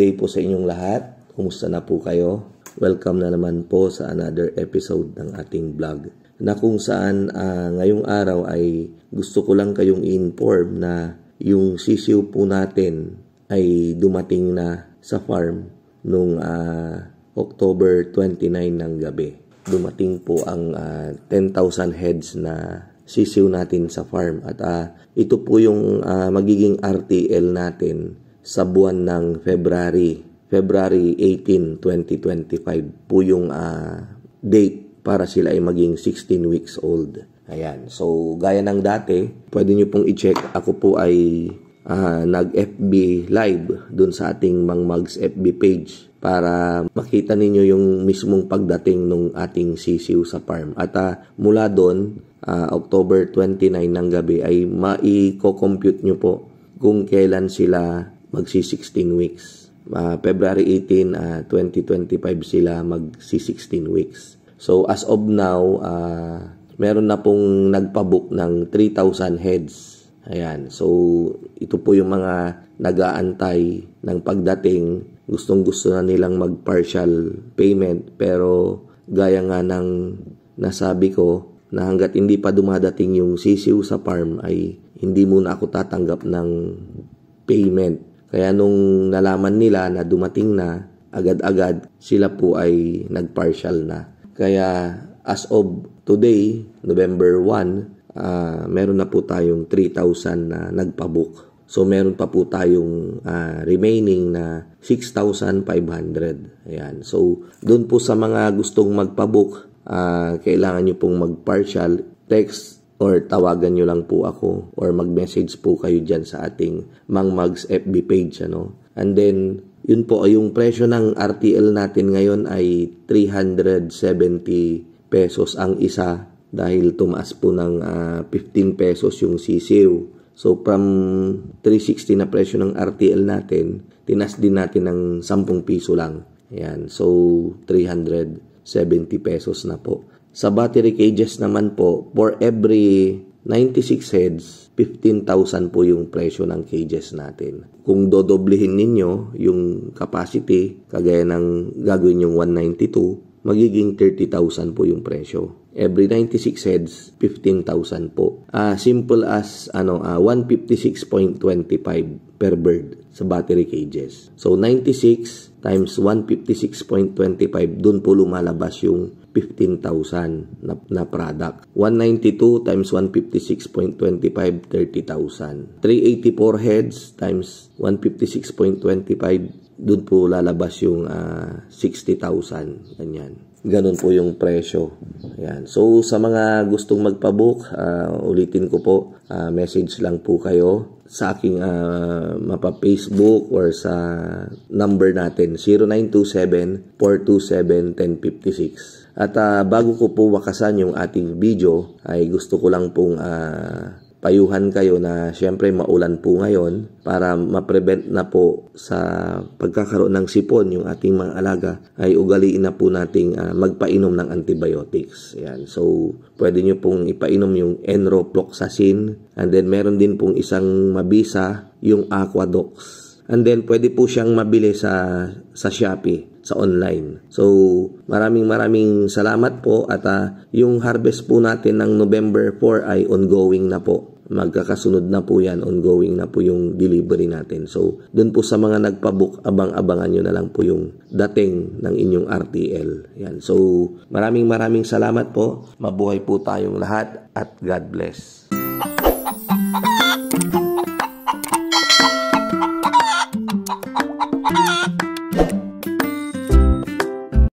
day po sa inyong lahat. Kumusta na po kayo? Welcome na naman po sa another episode ng ating vlog. Na kung saan ngayong araw ay gusto ko lang kayong i-inform na yung sisiw po natin ay dumating na sa farm nung October 29 ng gabi. Dumating po ang 10,000 heads na sisiw natin sa farm. At ito po yung magiging RTL natin sa buwan ng February 18, 2025 po yung date para sila ay maging 16 weeks old. Ayan. So, gaya ng dati, pwede nyo pong i-check. Ako po ay nag-FB live dun sa ating Mang Mags FB page para makita ninyo yung mismong pagdating ng ating sisiw sa farm. At mula doon, October 29 ng gabi ay mai-compute nyo po kung kailan sila magsi-16 weeks. February 18, 2025 sila magsi-16 weeks. So, as of now, meron na pong nagpabook ng 3,000 heads. Ayan. So, ito po yung mga nag-aantay ng pagdating. Gustong-gusto na nilang mag-partial payment. Pero, gaya nga ng nasabi ko, na hanggat hindi pa dumadating yung sisiw sa farm, ay hindi muna ako tatanggap ng payment. Kaya nung nalaman nila na dumating na, agad-agad sila po ay nag-partial na. Kaya as of today, November 1, meron na po tayong 3,000 na nagpabook. So meron pa po tayong remaining na 6,500. Ayan. So doon po sa mga gustong magpabook, kailangan nyo pong mag-partial, text or tawagan nyo lang po ako or mag-message po kayo dyan sa ating Mang Mags FB page. And then, yun po, yung presyo ng RTL natin ngayon ay 370 pesos ang isa dahil tumaas po ng 15 pesos yung sisiw. So, from 360 na presyo ng RTL natin, tinas din natin ng 10 piso lang. Ayan. So, 370 pesos na po. Sa battery cages naman po, for every 96 heads, 15,000 po yung presyo ng cages natin. Kung dodoblihin ninyo yung capacity, kagaya ng gagawin yung 192, magiging 30,000 po yung presyo. Every 96 heads, 15,000 po. Simple as 156.25 per bird sa battery cages. So 96 times 156.25, dun po lumalabas yung 15,000 na product. 192 times 156.25, 30,000. 384 heads times 156.25, dun po lalabas yung 60,000. Ganyan. Ganun po yung presyo. Ayan. So, sa mga gustong magpabook, ulitin ko po, message lang po kayo sa aking mapa-Facebook or sa number natin, 0927-427-1056. At bago ko po wakasan yung ating video, ay gusto ko lang pong payuhan kayo na syempre maulan po ngayon para ma-prevent na po sa pagkakaroon ng sipon yung ating mga alaga, ay ugaliin na po nating magpainom ng antibiotics. Ayan. So, pwede nyo pong ipainom yung Enrofloxacin, and then meron din pong isang mabisa, yung Aquadox. And then, pwede po siyang mabili sa Shopee, sa online. So, maraming salamat po at yung harvest po natin ng November 4 ay ongoing na po. Magkakasunod na po yan, ongoing na po yung delivery natin. So, dun po sa mga nagpabook, abang-abangan nyo na lang po yung dating ng inyong RTL. Yan. So, maraming salamat po. Mabuhay po tayong lahat at God bless.